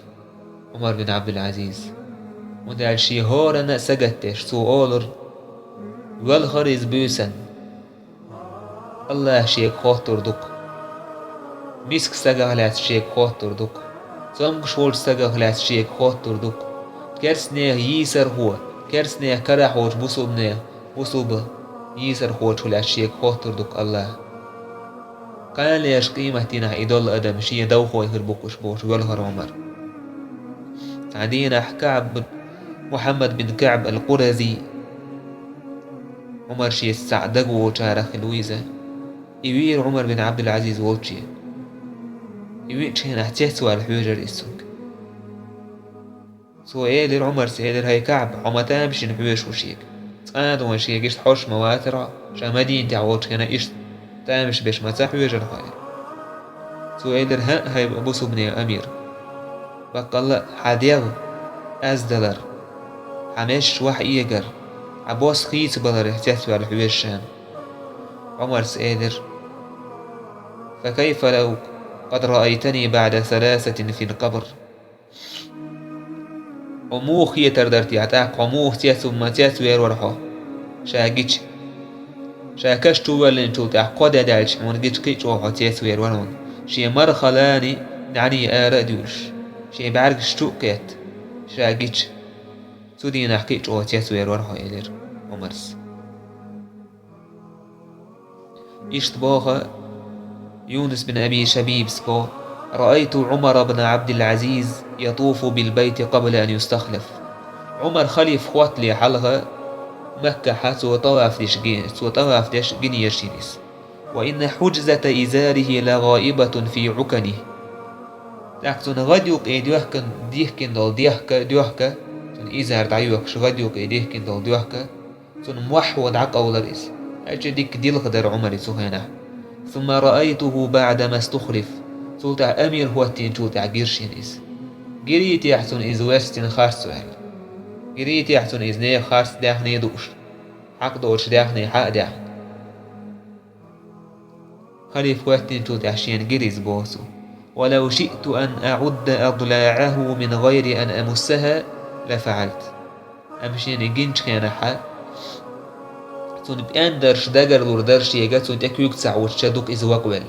عمر بن عبد العزيز ودال شي هورنا سجتش سو أولر والخريز بيسن الله شيك خاطر دوك ميسك سجهلات شيك خاطر دوك صمش ول سجهلات شيك خاطر دوك كرسنيه يسر هو كرسنيه كرح وش بصوبنيه بصوب يسر هو ولا شيك خاطر دوك الله قال ليش قيمة تنا إدول أدم شي دوخو يهربوكش بوش والهر عمر عدينا كعب محمد بن كعب القرزي عمر شي السعدقو وشارخ لويزة يوير عمر بن عبد العزيز ووتشي يوير شين احتيسوا على الحجر السوق سو ايلر عمر سيدر هاي كعب عما تامشي نحويش وشيك تقاد وشيك اشت حوش مواترة شا مدين تعوض كنا اشت تامش بيش ما تحويج الخير سو ايلر هاي بوسو بني امير بقى الله حديغ ازدلر حمش وح ايقر عبوس خيس بلر احتيسوا على الحويج شام عمر سيدر فكيف لو قد رأيتني بعد 3 في القبر عموخ يتردرتي عتاق عموخ تيسو ما تيسو يرورحو شاقيتش شاكشتو ولن شو تعقود دالش ونقيتش كيتش وحو تيسو يرورحو شي مرخلاني دعني آردوش شي بعرق شتوكات شاقيتش سودي نحكيتش وحو تيسو يرورحو إلير عمرس اشتباها يونس بن أبي شبيب سكو رأيت عمر بن عبد العزيز يطوف بالبيت قبل أن يستخلف عمر خليف خوات لي حلغة مكة حاسو طواف ديش جني يشينيس وإن حجزة إزاره لغائبة في عكنه لكن غديوك إيديوهك ديهكن دول ديوهك تن إزار دعيوك شغديوك إيديهكن دول ديوهك تن موحود عق أولاريس أجدك ديل قدر عمر سهينه ثم رأيته بعدما استخلف سلطع أمير هو التنشوت عقيرشينيس قريت يحسن إزواستن خارسوهل يريد يحسن إذنه خارس داخني دوش حق دوش داخني حق داخن خليف وقتين توت عشان جريز بوسو ولو شئت أن أعد أضلاعه من غير أن أمسها لفعلت أمشين جنش كان حق تون بأن درش داجر لور درش يجا تون تكويك تسعود شدوك إزواقبل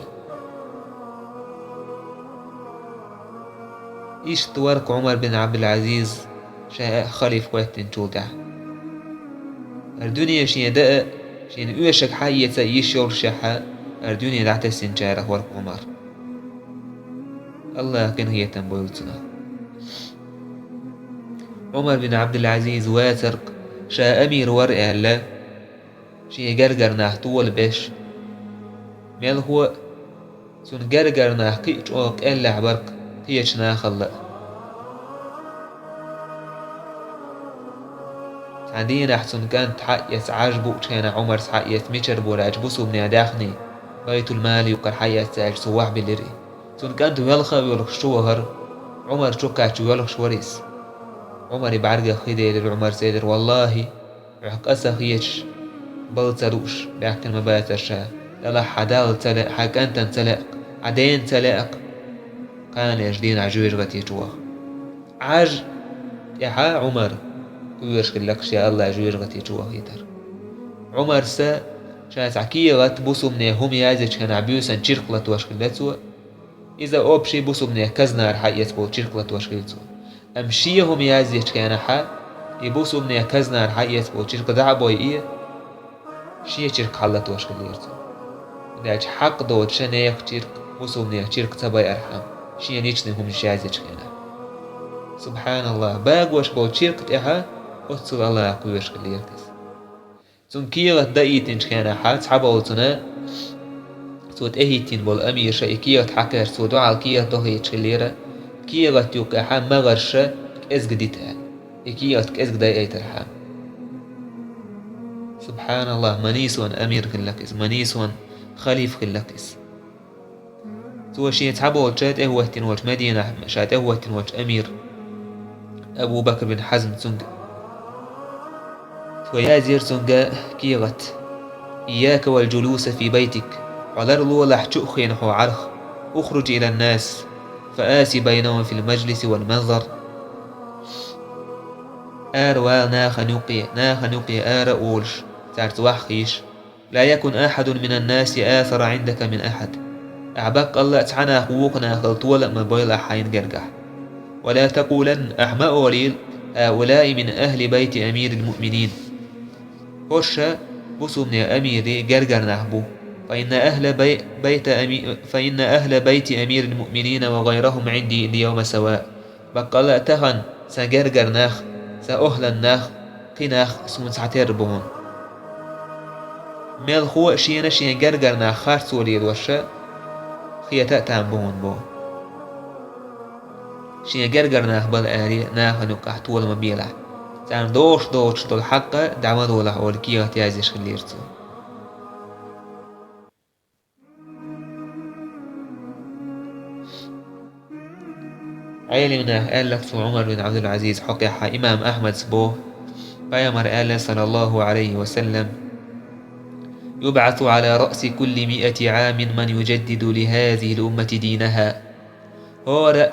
إيش تورك عمر بن عبد العزيز شاء خليف وقتين توت الدنيا شين دقة شين أوشك حية يشور شحا الدنيا دعت السنجارة ورق عمر الله كان هي تنبولتنا عمر بن عبد العزيز واترك شا أمير ورق الله شي جرجر نحطول بش ميل هو سون جرجر نحقيش أوك إلا عبرك هيش ناخلق عندين أحسن كانت حقيت عجبو كان عمر حقيت ميشر بولاجبوسو من داخني بيت المال يقر حقيت ساج سواح بالري سون كانت يلخا يلخ شوهر عمر شوكات يلخ شوريس عمر بعرق خيدي للعمر سيدر والله عق أسخيش بل تروش بحكي المبات الشاه لا حدال تلق حق أنت تلق عدين تلق كان يجدين عجوج غتي جوه عج يا عمر كويرش لكش يا الله عجوج غتي جوه يتر عمر سا شاس عكيغت بوسو مني هم يازج كان عبيوسا شرقلت واشكلتو إذا أوبشي بوسو مني كزنار حقيت بو شرقلت واشكلتو أمشيهم يازج كان حق يبوسو مني كزنار حقيت بو شرق دعبو إيه شيء شرق حلت واشكليرتو داج حق دوت شنيق شرق بوسو مني شرق تباي أرحم شيء نيجني هم يازج كان سبحان الله باق واش بو شرق تها أتصل الله يقوي واشكليركس تون كيغت دايتين كان حات حبولتنا توت اهيتين بول امير شاي كيغت حكر تو دعال كيغت دوهي تشليرا كيغت يوك احام مغرشا ازق ديتها كيغت كازق داي اي ترحام سبحان الله منيسون امير خلقس منيسون خليف خلقس تو شي تحبول شات اهوتين وش مدينة شات اهوتين وش امير ابو بكر بن حزم تونغ ويا زيرتونغا كيغت إياك والجلوس في بيتك على الولح تؤخين حو عرخ أخرج إلى الناس فآسي بينهم في المجلس والمنظر ناخ نقي أولش تعرت وحخيش لا يكن أحد من الناس آثر عندك من أحد أعبق الله تعنا خوقنا خلطول ما بيلا حين جرجح ولا تقولن أحمأ وليل هؤلاء من أهل بيت أمير المؤمنين هوشا بوسو من أميري جرجر نحبو فإن أهل بيت أمير المؤمنين وغيرهم عندي اليوم سواء بقال تهن سجرجر ناخ سأهل الناخ قناخ اسمون سعتير بهون ميل خو شينا شين جرجر ناخ خارس وليد وشا خيتا تام بهون بو شين جرجر ناخ بالآري ناخ نقح طول مبيلع تان دوش طول حقا دعما دولا والكيغة تيازيش خليرتو علمنا قال عمر بن عبد العزيز حقيقة إمام أحمد سبوه فيمر قال صلى الله عليه وسلم يبعث على رأس كل 100 عام من يجدد لهذه الأمة دينها هو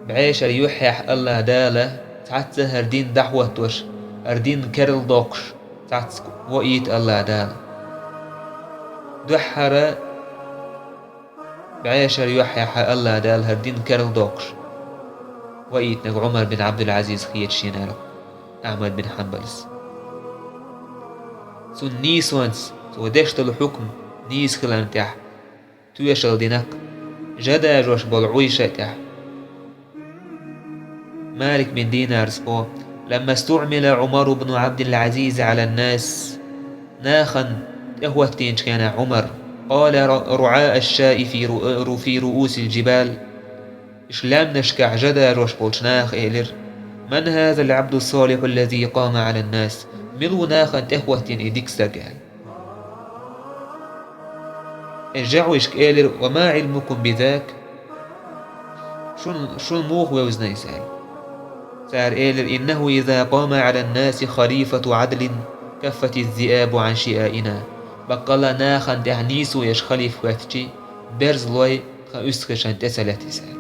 بعيشر يحيح الله داله تعت هردين دعوة توش هردين كرل دوقش تعت وقيت الله دال دحر بعيشر يحيح الله دال هردين كرل دوقش وقيت نق عمر بن عبد العزيز خيت شينالو أحمد بن حنبلس سن نيس وانس ودشت الحكم نيس خلان تح تويشل دينك جدا جوش بالعويشة تح مالك بن دينار سبو لما استعمل عمر بن عبد العزيز على الناس ناخا اهوتين كان عمر قال رعاء الشاء في رؤوس الجبال إشلام نشكع جدا روش بولشناخ إيلر من هذا العبد الصالح الذي قام على الناس ملو ناخا اهوتين إديك سجال ارجعوا إشك إيلر وما علمكم بذاك شون موخ ووزنا يسال سار إيلر إنه إذا قام على الناس خليفة عدل كفت الذئاب عن شئائنا. بقلا ناخن دهنيسو يش خليف واتجي برز لوي خأسكشن تسلت سال.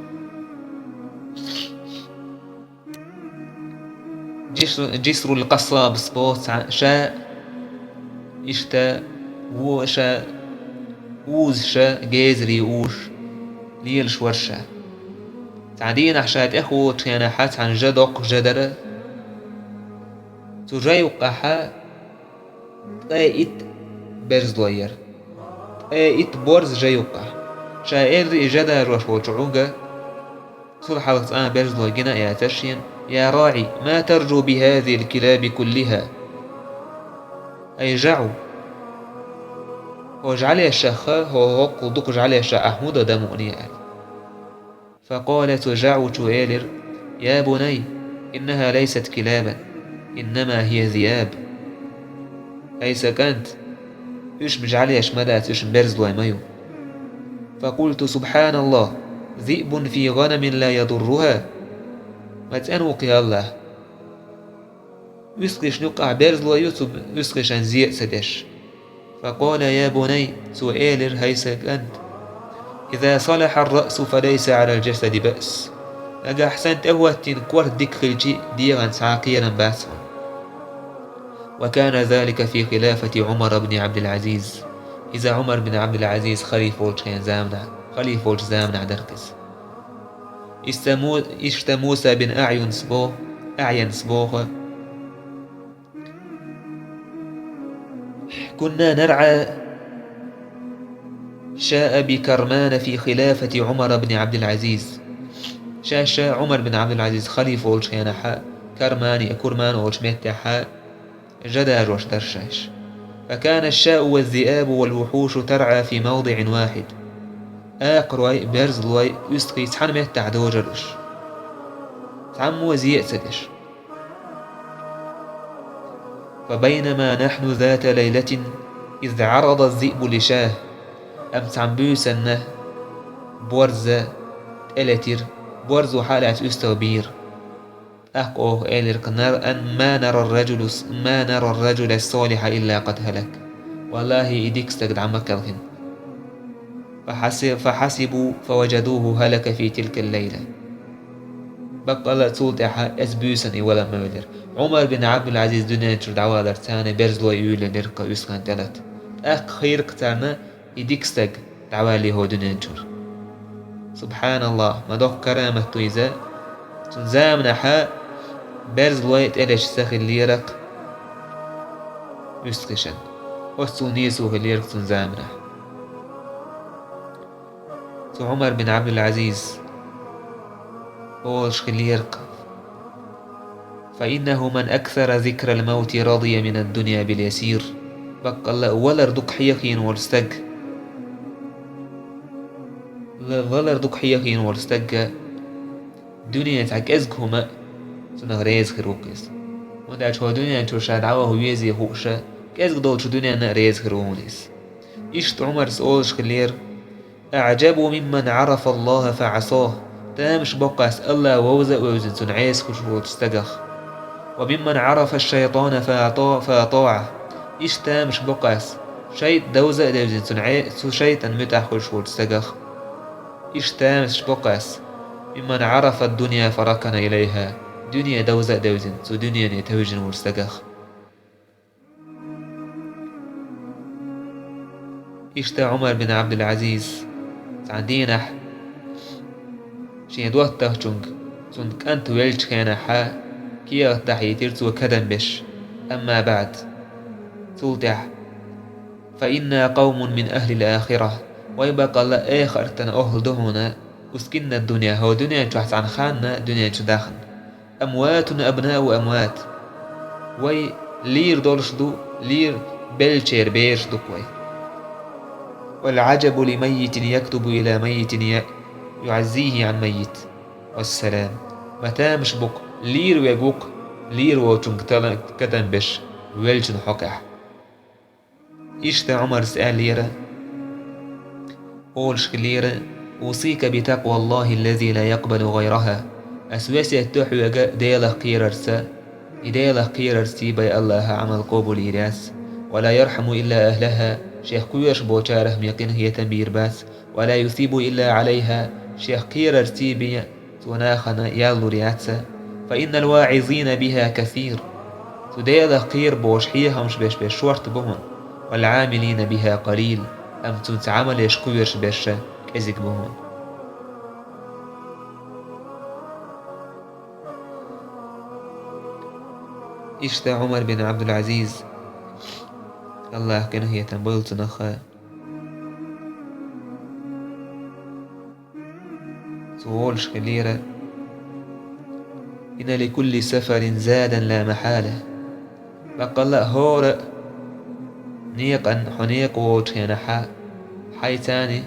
جسر القصاب سبوت شاء إشتا وشا ووز شا جيزري ووش ليل شورشا تعدين أحشات إخوة تيانحات عن جدق جدرة تجاي وقحا تقايت برز لوير تقايت بورز جاي وقح شائر إجادة روش وشعوغة صلح القصان برز لويجنا يا تشين يا راعي ما ترجو بهذه الكلاب كلها أي جعو واجعل الشخاء هو قدق جعل الشاء أحمد دمؤني. فقالت جعو تؤيلر يا بني إنها ليست كلابا إنما هي ذئاب. أي سكنت إيش بجعلي أشمدات إيش برز مايو. فقلت سبحان الله ذئب في غنم لا يضرها. ما تأنوقي الله يسقش نقع برز يوتب يسقش عن زيء سدش. فقال يا بني سؤالر هيسك أنت إذا صلح الرأس فليس على الجسد بأس. أجا أحسنت أهوتين كور ديك خلجي ديغان سعاقيا باسون. وكان ذلك في خلافة عمر بن عبد العزيز. إذا عمر بن عبد العزيز خليفة زامنا دركز. إشت موسى بن أعين صبوه كنا نرعى شاء بكرمان في خلافة عمر بن عبد العزيز. شاشا عمر بن عبد العزيز خليفة والشيانحاء كرمان والشميتحاء جدا روش درشاش. فكان الشاء والذئاب والوحوش ترعى في موضع واحد. آقروي برزلوي يسقي سحن ميتع دوجرش تعمو زيء سدش. فبينما نحن ذات ليلة إذ عرض الذئب لشاه أمتعنبوسنه بورزة إلتر بورزو حالة أستوبير أقوه إلر أن ما نرى الرجل الصالح إلا قد هلك. والله إديك استقد عمك الغن. فحسبوا فوجدوه هلك في تلك الليلة. بقى صوتها أسبوسن ولا مولر. عمر بن عبد العزيز دنيا دعوة درتانة برزلو يولي نرقى يسخن تلت خير قتانا يديكستق دعوة لي هو دنيا سبحان الله ما دوق كرامة تويزا تنزامنا حا برزلو يتقلش ساخي الليرق يسخشن وستونيسو الليرق تنزامنا. عمر بن عبد العزيز أولش الليرق فإنه من أكثر ذكر الموت رضي من الدنيا باليسير. بقى الله ولا ردك حيقين والستق ولا ردك حيقين والستق دنيا تعكزكهما تنغريز خروكس ودا شو دنيا تشاد عوه ويزي خوشة كازك دول شو دنيا نغريز خرونيس. إشت عمر سؤال شكلير أعجب ممن عرف الله فعصاه. تامش بقى الله ووزن تنعيس خشوة تستقخ. وممن عرف الشيطان فأطاعه. إيش تامش بقاس شيط دوزة دوزن تنعيس شيطان متاح خشوة تستقخ. إيش تامش بقاس ممن عرف الدنيا فركن إليها. دنيا دوزة دوزن دنيا يتوجن ورستقخ. إيش عمر بن عبد العزيز تعدينح شين دوات تهجنج سنك أنت ويلش كان حا كي تحيترت وكدن بش. أما بعد تلتح فإنا قوم من أهل الآخرة ويبقى الله آخر تنأهل دهنا وسكننا الدنيا هو دنيا جحت عن خاننا دنيا جداخن أموات أبناء أموات وي لير دولش دو لير بلشير بيرش دوكوي. والعجب لميت يكتب إلى ميت يعزيه عن ميت. والسلام متى مش بك لير ويجوك لير وچونك كتن بش ويلجن حقح. إشتا عمر سأل ليرة أولش ليرة أوصيك بتقوى الله الذي لا يقبل غيرها أسوسي التوحوغا ديلا قيررسا إديلا قيررسي بي الله عمل قبول إيراس ولا يرحم إلا أهلها شيخ كويش بوشاره ميقين هي تنبير باس ولا يثيب إلا عليها شيخ قيررسي بي تناخنا يالو رياتسا فإن الواعظين بها كثير تديلا قير بوشحيها مش بيش شورت بهن والعاملين بها قليل أم تنتعمل يشكويش بيش كزك بهن إشتا عمر بن عبد العزيز الله كان هي تنبلت نخا تقولش كليرة إن لكل سفر زادا لا محالة بقى الله هور نيقا حنيق ووجهنا حي تاني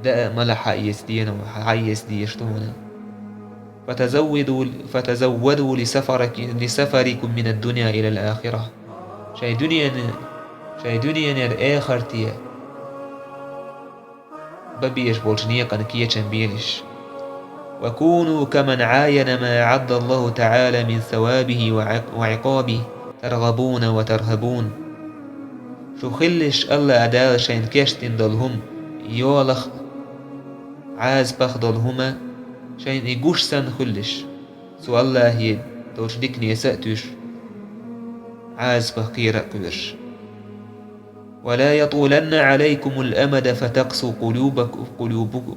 دأ ملح يسدين وحي يسديشتونا فتزودوا لسفركم من الدنيا إلى الآخرة شاي دنيا الآخر تيا ببيش بولشنيقا كيتشن بيلش وكونوا كمن عاين ما أعد الله تعالى من ثوابه وعقابه ترغبون وترهبون شو خلش الله أدال شين كشتن دلهم يولخ عاز بخدلهما شين يقوش سن خلش سو الله يد دوش ديكني يسأتوش عاز بخير كبرش ولا يطولن عليكم الأمد فتقسو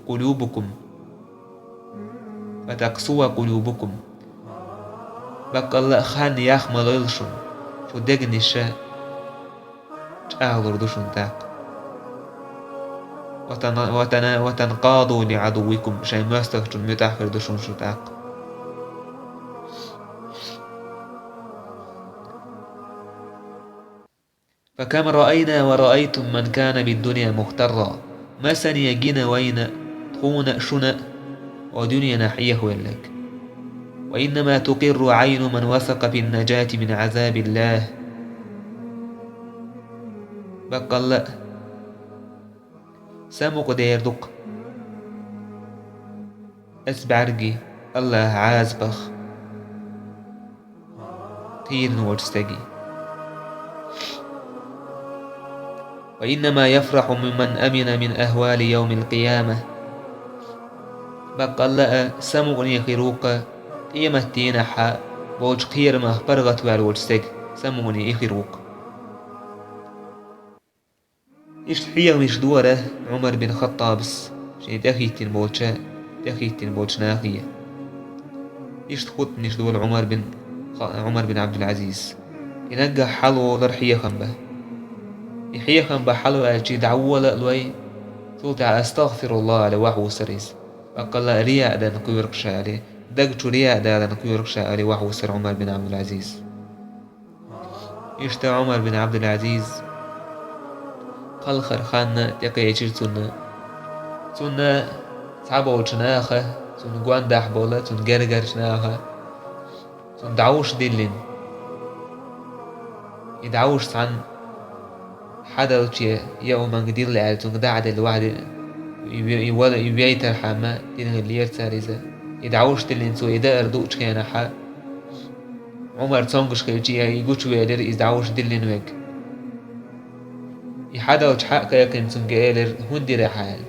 قلوبكم فتقسو قلوبكم بقى الله خان يخمل يلشن شو دقني شا تأغلر دوشن تاق وتنقاضوا لعدوكم شيء ما استخدم متأخر دوشن شو تاق فكم رأينا ورأيتم من كان بالدنيا مغترا ما سنيجينا وين تخون شنا ودنيا نحيه ولك وإنما تقر عين من وثق بالنجاة من عذاب الله بقى الله سامق ديردق أسبعرقي الله عازبخ قيل ورستقي وإنما يفرح ممن أمن من أهوال يوم القيامة بقى الله سامقني خيروقا قيمة تينحا بوج خير ما برغت والورستق سامقني إخيروق إشتحيه مش دوره عمر بن خطابس شين تخيتين بولش ناخية إشتخط نش دول عمر بن عبد العزيز ينجح حلو ضرحية خنبه يحيى خنبه حلو أجي دعوة لألوي تولتع أستغفر الله على وحو سريس أقل رياء دا نكويرك شعري دقتو رياء دا نكويرك شعري وحو سر عمر بن عبد العزيز إشتا عمر بن عبد العزيز قال خرخان تقي جرتنا تنا تعبوا جناخه تن قواندح بولا تن جرجر جناخه تن دعوش دلين يدعوش عن حدا وشي يوم قدير لعل تن دعد الواحد يبيت الحما دين اللي يرتاريزه يدعوش دلين سو يدار دوش كينا حا عمر تنقش كيجي يقول شو يدير يدعوش دلين ويك يحدا وجحق يكن تنجيلر هندي رحال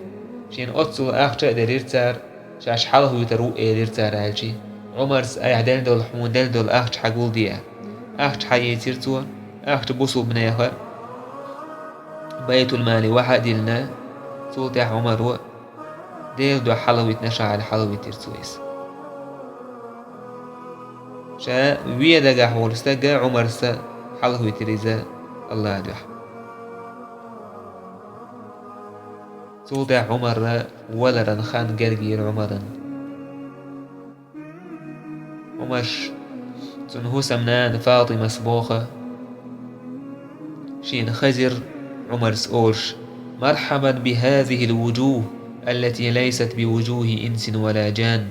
شين أتصو أخشى ديرتار شاش حاله يتروق ديرتار عالجي عمرس أيحدين دول حمودل دول أخش حقول ديا أخش حي تيرتوا أخش بوصو بنيخة بيت المال واحد لنا سلطة عمر دير دو حلوة نشا على حلوة تيرتويس شا ويدا جحول استجا عمر سا حلوة تيريزا الله دح سلطة عمر ولرن خان جرجير عمرن ومش تنهو سمنان فاطمة سبوخة شين خزر عمر سؤولش مرحبا بهذه الوجوه التي ليست بوجوه إنس ولا جان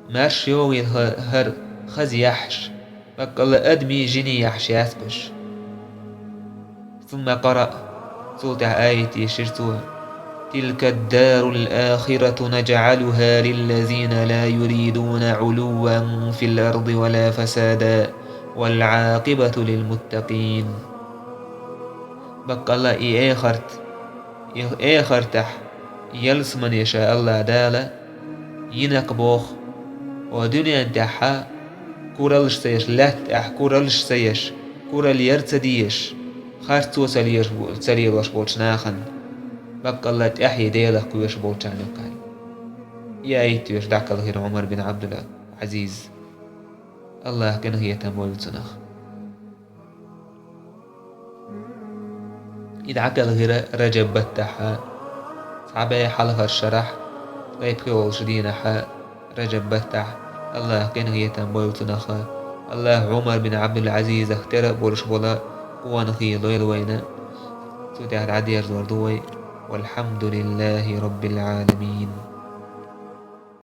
ماش يوغي هر خز يحش بقل أدمي جني يحش يثبش ثم قرأ سلطة آية شرتوه تلك الدار الآخرة نجعلها للذين لا يريدون علوا في الأرض ولا فسادا والعاقبة للمتقين. بق الله آخرتح يلس من يشاء الله دالا ينك بوخ ودنيا انتحا كورالش سيش لات كورالش سيش كورال يرتديش خارتو سلير وش بولشناخن بق الله تحيي ديلك كويش بولشانوكاي يا ايتوش دعك الغير عمر بن عبد العزيز الله كان هي تنبول تنخ إذا عقل غير رجب بتحا صعبة حلقة الشرح غيب كيول شدينها رجب بتح الله كان هي تنبول تنخ الله عمر بن عبد العزيز اخترب ورشبولا ونخي ضيل وينا سوتي عدير زوردوي والحمد لله رب العالمين.